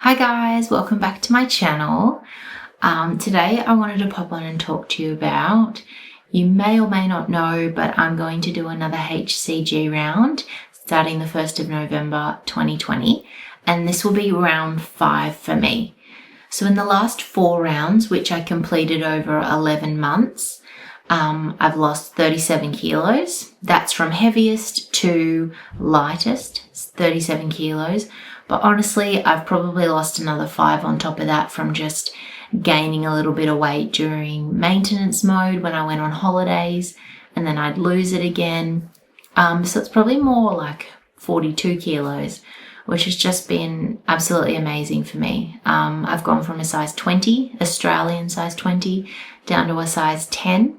Hi guys, welcome back to my channel. Today I wanted to pop on and talk to you about, you may or may not know, but I'm going to do another HCG round starting the 1st of November 2020, and this will be round 5 for me. So in the last 4 rounds, which I completed over 11 months, I've lost 37 kilos. That's from heaviest to lightest, 37 kilos. But honestly, I've probably lost another 5 on top of that from just gaining a little bit of weight during maintenance mode when I went on holidays, and then I'd lose it again. So it's probably more like 42 kilos, which has just been absolutely amazing for me. I've gone from a size 20, Australian size 20, down to a size 10.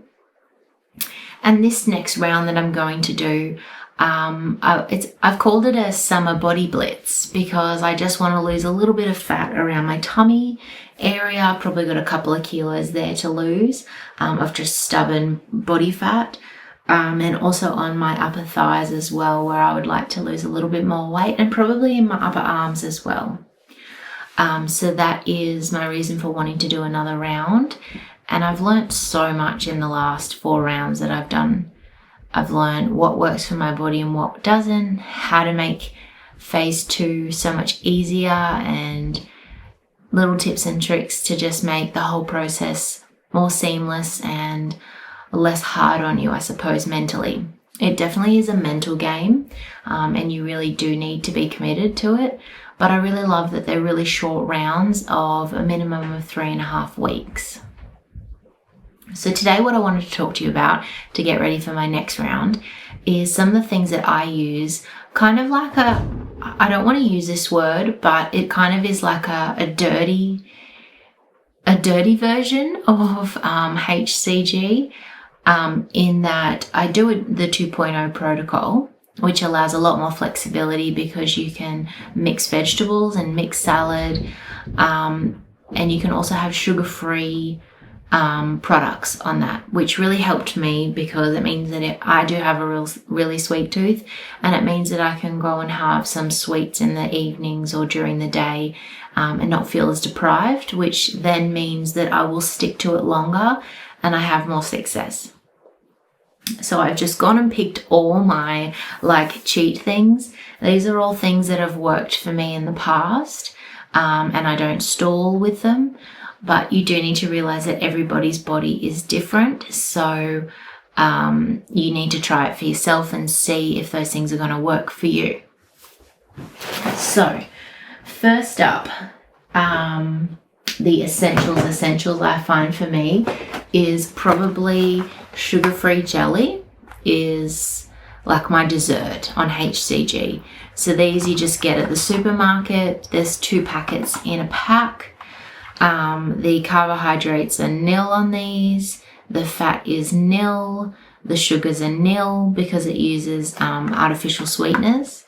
And this next round that I'm going to do, I've called it a summer body blitz because I just want to lose a little bit of fat around my tummy area. I've probably got a couple of kilos there to lose of just stubborn body fat, and also on my upper thighs as well, where I would like to lose a little bit more weight, and probably in my upper arms as well. So that is my reason for wanting to do another round. And I've learnt so much in the last 4 rounds that I've done. I've learned what works for my body and what doesn't, how to make phase 2 so much easier, and little tips and tricks to just make the whole process more seamless and less hard on you, I suppose, mentally. It definitely is a mental game, and you really do need to be committed to it. But I really love that they're really short rounds of a minimum of 3.5 weeks. So today what I wanted to talk to you about to get ready for my next round is some of the things that I use, kind of like I don't want to use this word, but it kind of is like a dirty version of HCG, in that I do the 2.0 protocol, which allows a lot more flexibility because you can mix vegetables and mix salad, and you can also have sugar-free products on that, which really helped me because it means that I do have a really sweet tooth, and it means that I can go and have some sweets in the evenings or during the day, and not feel as deprived, which then means that I will stick to it longer and I have more success. So I've just gone and picked all my cheat things. These are all things that have worked for me in the past, and I don't stall with them. But you do need to realize that everybody's body is different. So you need to try it for yourself and see if those things are going to work for you. So first up, the essentials I find for me is probably sugar-free jelly is like my dessert on HCG. So these you just get at the supermarket. There's 2 packets in a pack. The carbohydrates are nil on these, the fat is nil, the sugars are nil because it uses artificial sweeteners,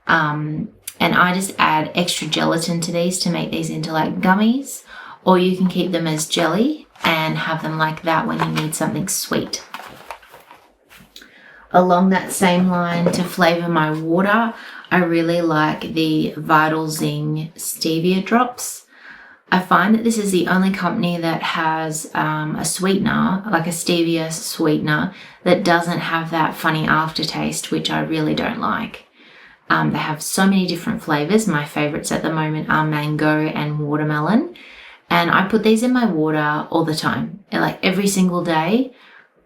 and I just add extra gelatin to these to make these into like gummies, or you can keep them as jelly and have them like that when you need something sweet. Along that same line, to flavour my water, I really like the VitalZing Stevia drops. I find that this is the only company that has a sweetener, like a stevia sweetener, that doesn't have that funny aftertaste, which I really don't like. They have so many different flavors. My favorites at the moment are mango and watermelon. And I put these in my water all the time. Like every single day,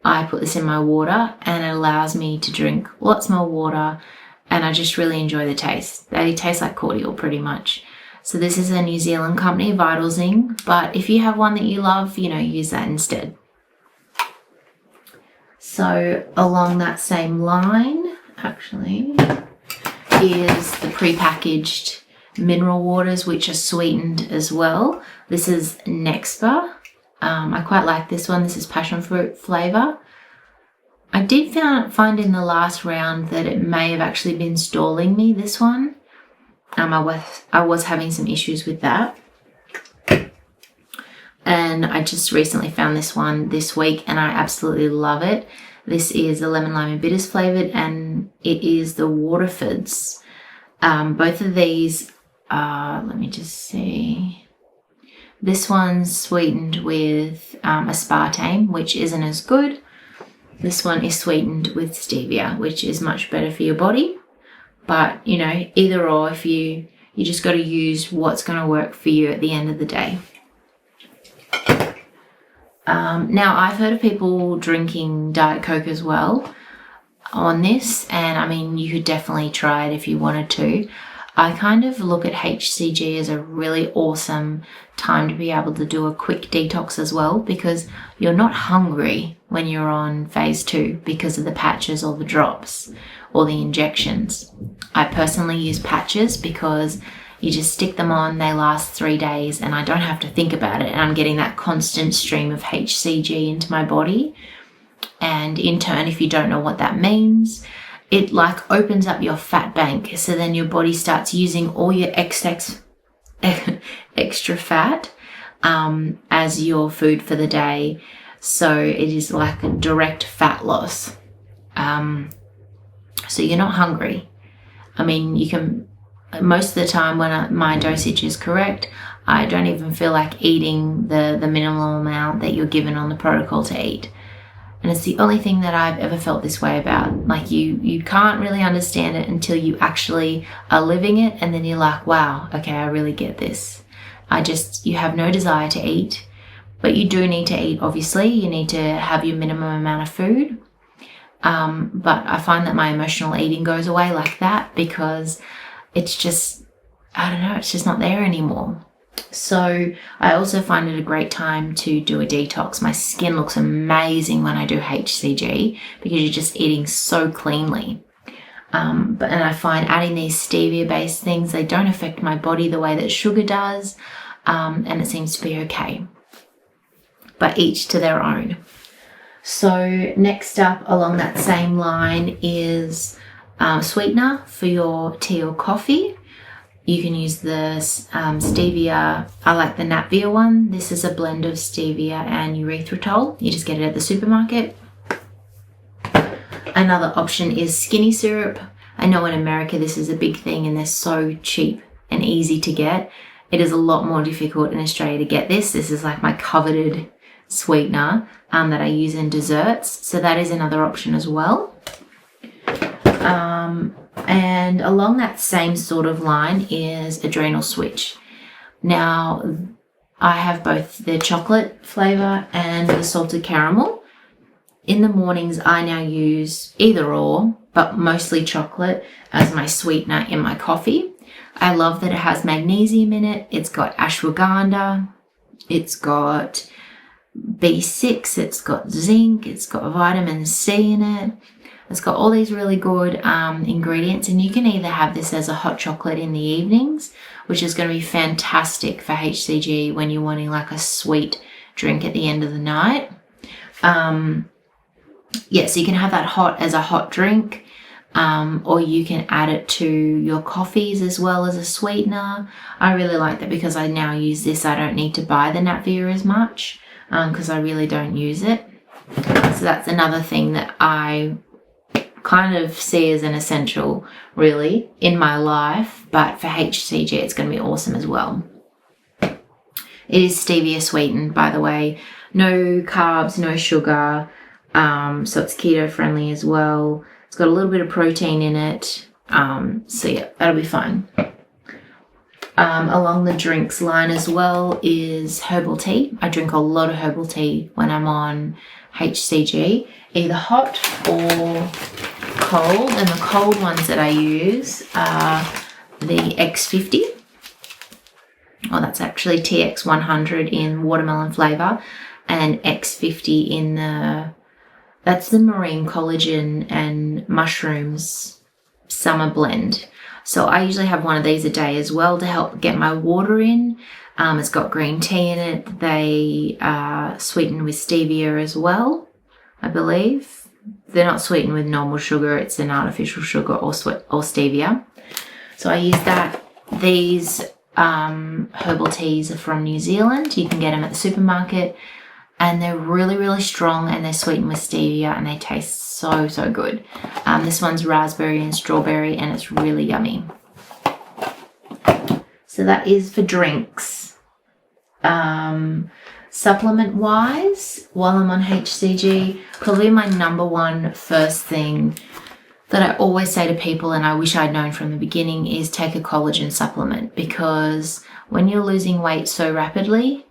I put this in my water, and it allows me to drink lots more water. And I just really enjoy the taste. They taste like cordial pretty much. So this is a New Zealand company, VitalZing, but if you have one that you love, use that instead. So along that same line, actually, is the prepackaged mineral waters, which are sweetened as well. This is Nexba. I quite like this one. This is passion fruit flavour. I did find in the last round that it may have actually been stalling me, this one. I was having some issues with that, and I just recently found this one this week and I absolutely love it. This is the lemon, lime and bitters flavoured, and it is the Waterfords. Both of these let me just see. This one's sweetened with aspartame, which isn't as good. This one is sweetened with stevia, which is much better for your body. But, you know, either or, if you just got to use what's going to work for you at the end of the day. Now, I've heard of people drinking Diet Coke as well on this, and I mean, you could definitely try it if you wanted to. I kind of look at HCG as a really awesome time to be able to do a quick detox as well, because you're not hungry when you're on phase 2 because of the patches or the drops or the injections. I personally use patches because you just stick them on, they last 3 days, and I don't have to think about it, and I'm getting that constant stream of HCG into my body. And in turn, if you don't know what that means, it like opens up your fat bank, so then your body starts using all your extra fat as your food for the day. So it is like a direct fat loss. So you're not hungry. I mean, you can, most of the time when my dosage is correct, I don't even feel like eating the minimal amount that you're given on the protocol to eat. And it's the only thing that I've ever felt this way about. Like you can't really understand it until you actually are living it, and then you're like, wow, okay, I really get this. You have no desire to eat, but you do need to eat, obviously. You need to have your minimum amount of food. But I find that my emotional eating goes away like that because it's just, I don't know, it's just not there anymore. So I also find it a great time to do a detox. My skin looks amazing when I do HCG because you're just eating so cleanly. And I find adding these stevia-based things, they don't affect my body the way that sugar does, and it seems to be okay. But each to their own. So next up along that same line is sweetener for your tea or coffee. You can use the stevia. I like the Natvia one. This is a blend of stevia and erythritol. You just get it at the supermarket. Another option is skinny syrup. I know in America this is a big thing and they're so cheap and easy to get. It is a lot more difficult in Australia to get this. This is like my coveted sweetener that I use in desserts. So that is another option as well. And along that same sort of line is Adrenal Switch. Now, I have both the chocolate flavor and the salted caramel. In the mornings, I now use either or, but mostly chocolate as my sweetener in my coffee. I love that it has magnesium in it. It's got ashwagandha. It's got B6. It's got zinc. It's got vitamin C in it. It's got all these really good ingredients, and you can either have this as a hot chocolate in the evenings, which is going to be fantastic for HCG when you're wanting like a sweet drink at the end of the night. So you can have that hot as a hot drink, or you can add it to your coffees as well as a sweetener. I really like that because I now use this. I don't need to buy the Natvia as much because I really don't use it. So that's another thing that I kind of see as an essential really in my life, but for HCG it's going to be awesome as well. It is stevia sweetened, by the way, no carbs, no sugar, so it's keto friendly as well. It's got a little bit of protein in it, so yeah, that'll be fine. Along the drinks line as well is herbal tea. I drink a lot of herbal tea when I'm on HCG, either hot or cold, and the cold ones that I use are the X50. Oh, that's actually TX100 in watermelon flavor, and X50 in that's the marine collagen and mushrooms summer blend. So I usually have one of these a day as well to help get my water in. It's got green tea in it. They are sweetened with stevia as well, I believe. They're not sweetened with normal sugar. It's an artificial sugar or stevia. So I use that. These herbal teas are from New Zealand. You can get them at the supermarket. And they're really, really strong, and they're sweetened with stevia, and they taste so, so good. This one's raspberry and strawberry, and it's really yummy. So that is for drinks. Supplement wise, while I'm on HCG, probably my number one first thing that I always say to people, and I wish I'd known from the beginning, is take a collagen supplement, because when you're losing weight so rapidly,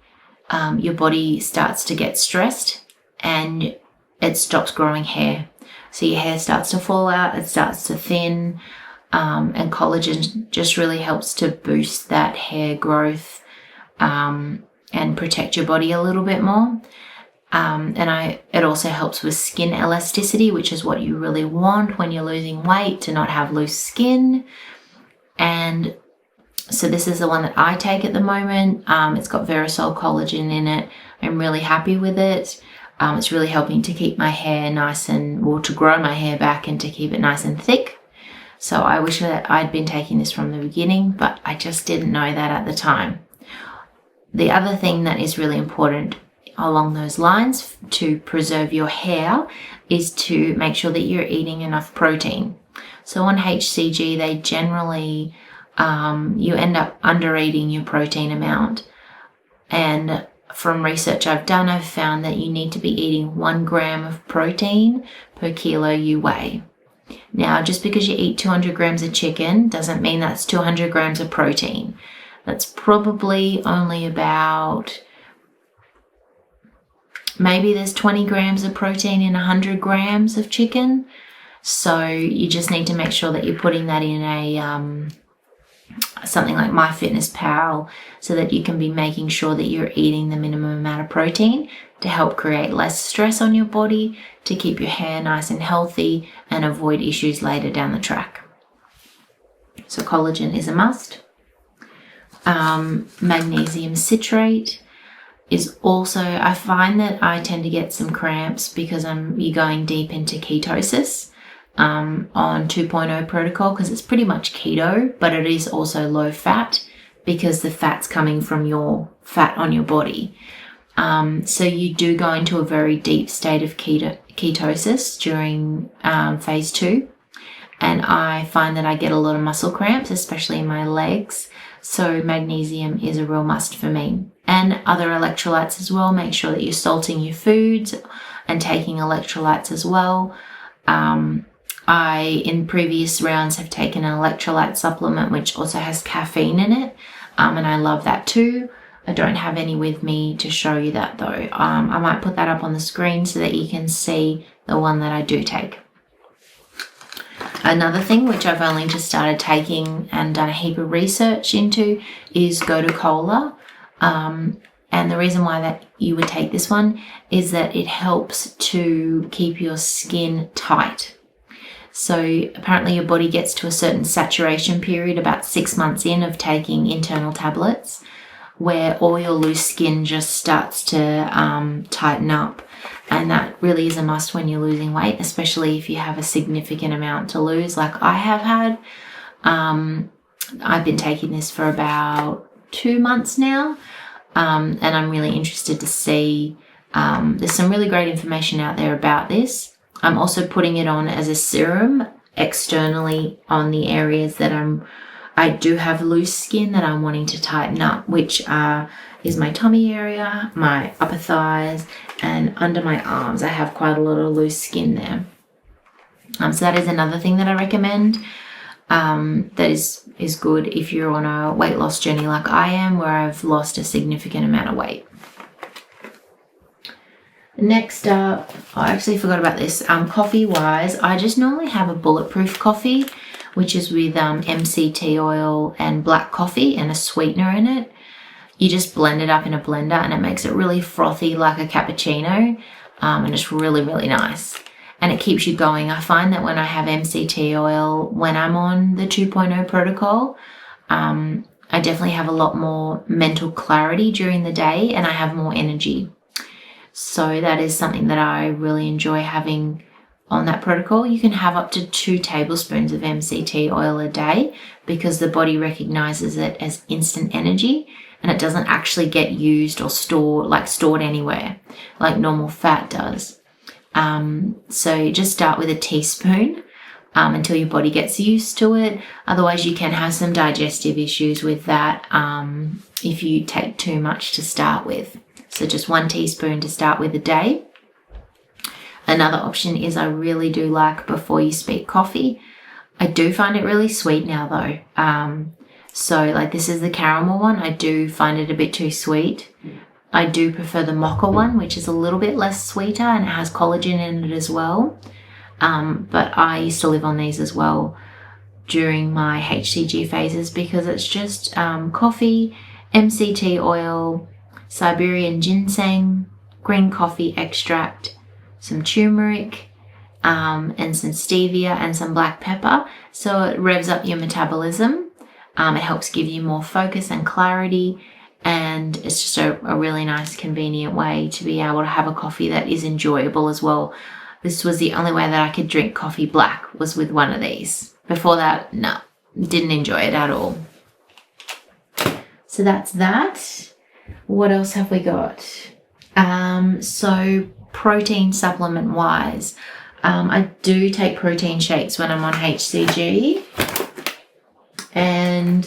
your body starts to get stressed and it stops growing hair. So your hair starts to fall out, it starts to thin, and collagen just really helps to boost that hair growth and protect your body a little bit more. It also helps with skin elasticity, which is what you really want when you're losing weight, to not have loose skin. And so this is the one that I take at the moment. It's got Verisol collagen in it. I'm really happy with it. It's really helping to keep my hair nice to grow my hair back and to keep it nice and thick. So I wish that I'd been taking this from the beginning, but I just didn't know that at the time. The other thing that is really important along those lines to preserve your hair is to make sure that you're eating enough protein. So on HCG, they generally, you end up under eating your protein amount. And from research I've done, I've found that you need to be eating 1 gram of protein per kilo you weigh. Now, just because you eat 200 grams of chicken doesn't mean that's 200 grams of protein. That's probably only about, maybe there's 20 grams of protein in 100 grams of chicken. So you just need to make sure that you're putting that in a something like MyFitnessPal, so that you can be making sure that you're eating the minimum amount of protein to help create less stress on your body, to keep your hair nice and healthy and avoid issues later down the track. So collagen is a must. Magnesium citrate is also, I find that I tend to get some cramps because you're going deep into ketosis on 2.0 protocol, because it's pretty much keto, but it is also low fat because the fat's coming from your fat on your body. So you do go into a very deep state of ketosis during phase 2. And I find that I get a lot of muscle cramps, especially in my legs. So magnesium is a real must for me. And other electrolytes as well. Make sure that you're salting your foods and taking electrolytes as well. I, in previous rounds, have taken an electrolyte supplement which also has caffeine in it. And I love that too. I don't have any with me to show you that though. I might put that up on the screen so that you can see the one that I do take. Another thing which I've only just started taking and done a heap of research into is Gotu Kola. And the reason why that you would take this one is that it helps to keep your skin tight. So apparently your body gets to a certain saturation period about 6 months in of taking internal tablets, where all your loose skin just starts to tighten up. And that really is a must when you're losing weight, especially if you have a significant amount to lose like I have had. I've been taking this for about 2 months now, and I'm really interested to see, there's some really great information out there about this. I'm also putting it on as a serum externally on the areas that I do have loose skin that I'm wanting to tighten up, which is my tummy area, my upper thighs, and under my arms. I have quite a lot of loose skin there. So that is another thing that I recommend. That is good if you're on a weight loss journey like I am, where I've lost a significant amount of weight. Next up, I actually forgot about this. Coffee wise, I just normally have a bulletproof coffee, which is with MCT oil and black coffee and a sweetener in it. You just blend it up in a blender and it makes it really frothy like a cappuccino, and it's really, really nice. And it keeps you going. I find that when I have MCT oil, when I'm on the 2.0 protocol, I definitely have a lot more mental clarity during the day and I have more energy. So that is something that I really enjoy having on that protocol. You can have up to 2 tablespoons of MCT oil a day because the body recognizes it as instant energy and it doesn't actually get used or stored anywhere like normal fat does. So you just start with a teaspoon until your body gets used to it. Otherwise, you can have some digestive issues with that if you take too much to start with. So just 1 teaspoon to start with a day. Another option is I really do like Before You Speak coffee. I do find it really sweet now though. So like this is the caramel one. I do find it a bit too sweet. I do prefer the mocha one, which is a little bit less sweeter and it has collagen in it as well. But I used to live on these as well during my HCG phases because it's just coffee, MCT oil, Siberian ginseng, green coffee extract, some turmeric, and some stevia and some black pepper. So it revs up your metabolism. It helps give you more focus and clarity. And it's just a really nice, convenient way to be able to have a coffee that is enjoyable as well. This was the only way that I could drink coffee black, was with one of these. Before that, no, didn't enjoy it at all. So that's that. What else have we got? So protein supplement wise, I do take protein shakes when I'm on HCG. And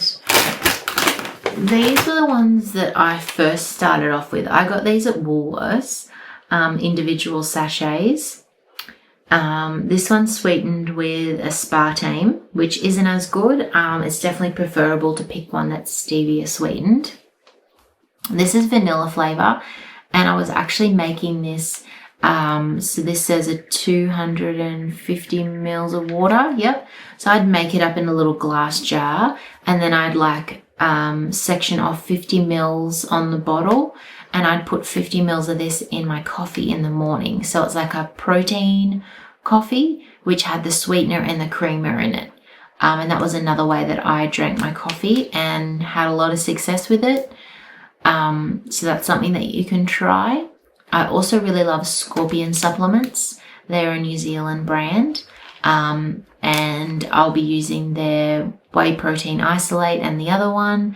these were the ones that I first started off with. I got these at Woolworths, individual sachets. This one's sweetened with aspartame, which isn't as good. It's definitely preferable to pick one that's stevia sweetened. This is vanilla flavor, and I was actually making this. So this says a 250 mils of water. Yep. So I'd make it up in a little glass jar, and then I'd like section off 50 mils on the bottle, and I'd put 50 mils of this in my coffee in the morning. So it's like a protein coffee, which had the sweetener and the creamer in it. And that was another way that I drank my coffee and had a lot of success with it. So that's something that you can try. I also really love Scorpion supplements. They're a New Zealand brand. And I'll be using their Whey Protein Isolate and the other one.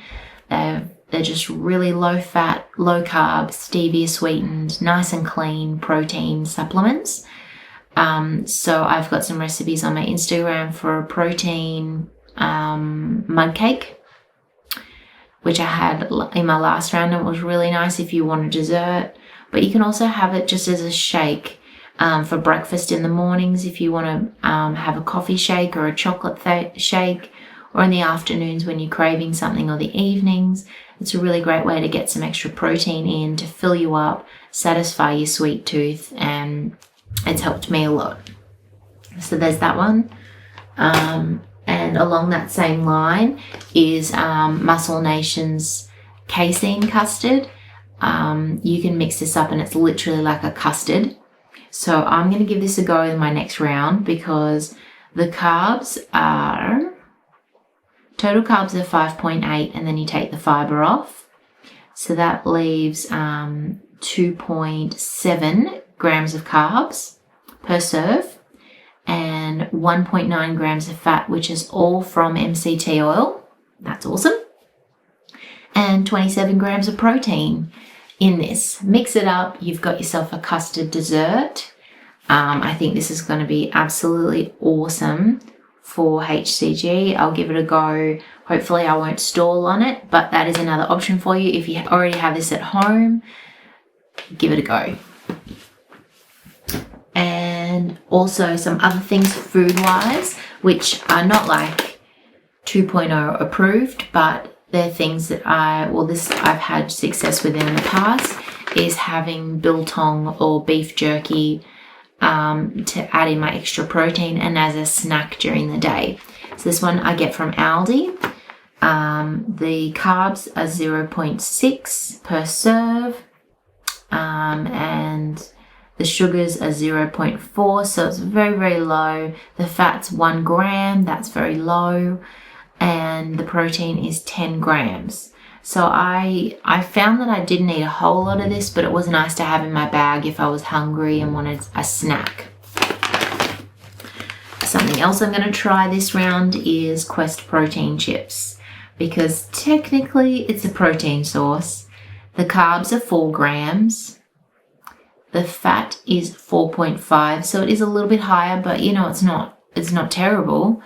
They're just really low fat, low carb, stevia sweetened, nice and clean protein supplements. So I've got some recipes on my Instagram for a protein mud cake, which I had in my last round, and it was really nice if you want a dessert. But you can also have it just as a shake for breakfast in the mornings if you want to have a coffee shake or a chocolate shake, or in the afternoons when you're craving something, or the evenings. It's a really great way to get some extra protein in to fill you up, satisfy your sweet tooth, and it's helped me a lot. So there's that one. And along that same line is Muscle Nation's Casein custard. You can mix this up and it's literally like a custard. So I'm going to give this a go in my next round because the carbs are, total carbs are 5.8, and then you take the fiber off. So that leaves 2.7 grams of carbs per serve and 1.9 grams of fat, which is all from MCT oil. That's awesome. And 27 grams of protein in this. Mix it up. You've got yourself a custard dessert. I think this is going to be absolutely awesome for HCG. I'll give it a go. Hopefully I won't stall on it, but that is another option for you. If you already have this at home, give it a go. And also some other things food-wise, which are not like 2.0 approved, but they're things that I've had success with in the past, is having biltong or beef jerky to add in my extra protein and as a snack during the day. So this one I get from Aldi. The carbs are 0.6 per serve, and the sugars are 0.4, so it's very, very low. The fat's 1 gram, that's very low. And the protein is 10 grams. So I found that I didn't eat a whole lot of this, but it was nice to have in my bag if I was hungry and wanted a snack. Something else I'm going to try this round is Quest protein chips, because technically it's a protein source. The carbs are 4 grams. The fat is 4.5, so it is a little bit higher, but you know, it's not it's not terrible.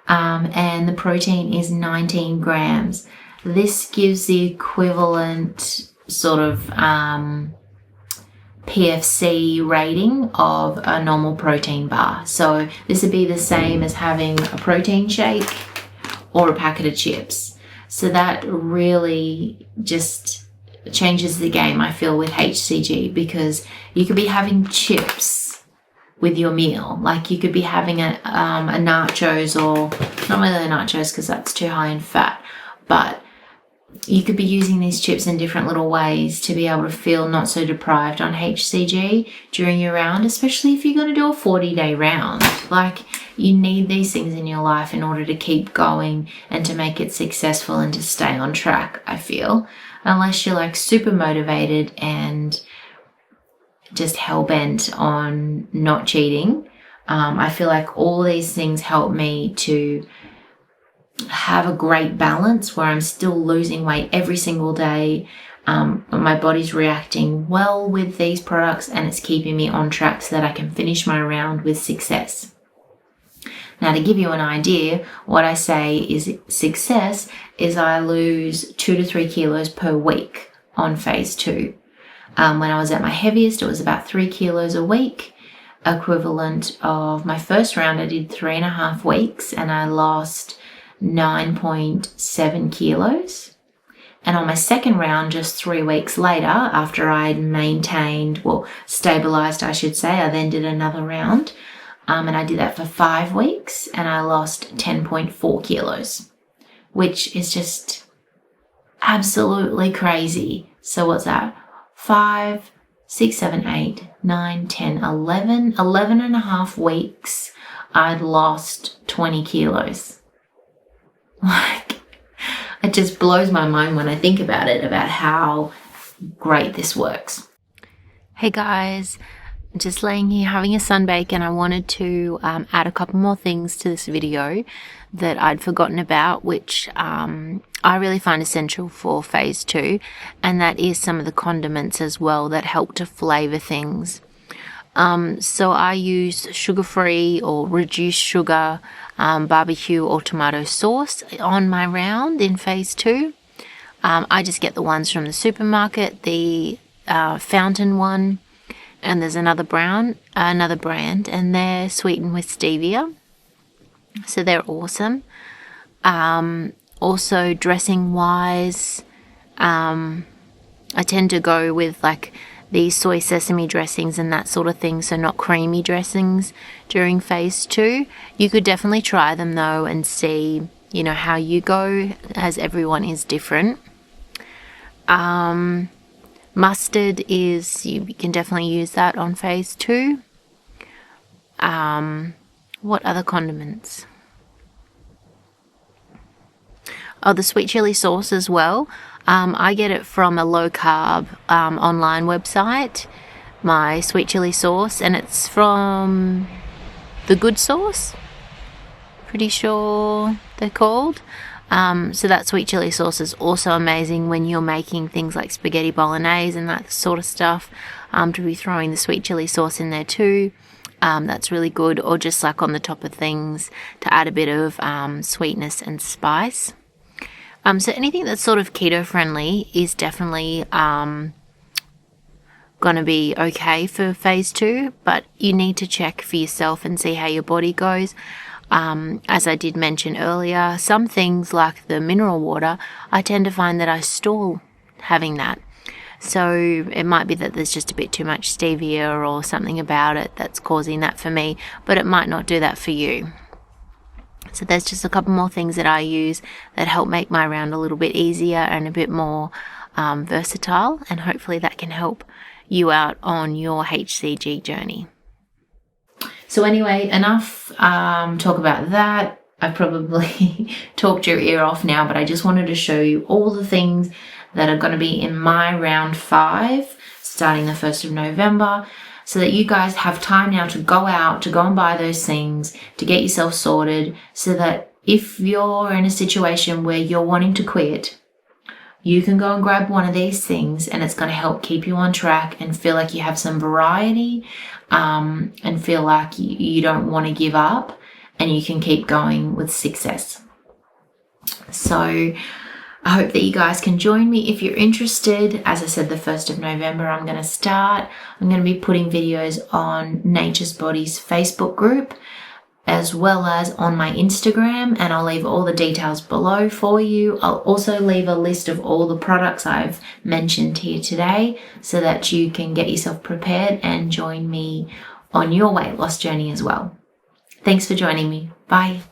And the protein is 19 grams. This gives the equivalent sort of PFC rating of a normal protein bar. So this would be the same as having a protein shake or a packet of chips. So that really just changes the game, I feel, with HCG, because you could be having chips with your meal. Like you could be having a nachos, or not really nachos because that's too high in fat, but you could be using these chips in different little ways to be able to feel not so deprived on HCG during your round, especially if you're going to do a 40-day round. Like, you need these things in your life in order to keep going and to make it successful and to stay on track, I feel. Unless you're like super motivated and just hell-bent on not cheating. I feel like all these things help me to have a great balance where I'm still losing weight every single day, but my body's reacting well with these products and it's keeping me on track so that I can finish my round with success. Now, to give you an idea, what I say is success is I lose 2 to 3 kilos per week on phase 2. When I was at my heaviest, it was about 3 kilos a week, equivalent of my first round. I did 3.5 weeks and I lost 9.7 kilos. And on my second round, just 3 weeks later, after I'd stabilized, I should say, I then did another round. And I did that for 5 weeks and I lost 10.4 kilos, which is just absolutely crazy. So what's that? 5, 6, 7, 8, 9, 10, 11 and a half weeks, I'd lost 20 kilos. Like, it just blows my mind when I think about it, about how great this works. Hey guys, just laying here having a sunbake, and I wanted to add a couple more things to this video that I'd forgotten about, which I really find essential for phase 2, and that is some of the condiments as well that help to flavor things. So I use sugar-free or reduced sugar barbecue or tomato sauce on my round in phase 2. I just get the ones from the supermarket, the fountain one, and there's another brand, and they're sweetened with stevia. So they're awesome. Also, dressing wise, I tend to go with like these soy sesame dressings and that sort of thing, so not creamy dressings during phase 2. You could definitely try them though and see, how you go, as everyone is different. Mustard is, you can definitely use that on phase 2. What other condiments? Oh, the sweet chili sauce as well. I get it from a low carb online website, my sweet chili sauce, and it's from The Good Sauce, pretty sure they're called. So that sweet chili sauce is also amazing when you're making things like spaghetti bolognese and that sort of stuff, to be throwing the sweet chili sauce in there too. That's really good, or just like on the top of things to add a bit of sweetness and spice. So anything that's sort of keto friendly is definitely going to be okay for phase 2, but you need to check for yourself and see how your body goes. As I did mention earlier, some things like the mineral water, I tend to find that I stall having that. So it might be that there's just a bit too much stevia or something about it that's causing that for me, but it might not do that for you. So there's just a couple more things that I use that help make my round a little bit easier and a bit more versatile, and hopefully that can help you out on your HCG journey. So anyway, enough talk about that. I've probably talked your ear off now, but I just wanted to show you all the things that are going to be in my round 5 starting the 1st of November, so that you guys have time now to go and buy those things, to get yourself sorted, so that if you're in a situation where you're wanting to quit, you can go and grab one of these things and it's going to help keep you on track and feel like you have some variety, and feel like you don't want to give up, and you can keep going with success. So I hope that you guys can join me if you're interested. As I said, the 1st of November I'm going to start. I'm going to be putting videos on Nature's Body's Facebook group as well as on my Instagram, and I'll leave all the details below for you. I'll also leave a list of all the products I've mentioned here today so that you can get yourself prepared and join me on your weight loss journey as well. Thanks for joining me. Bye.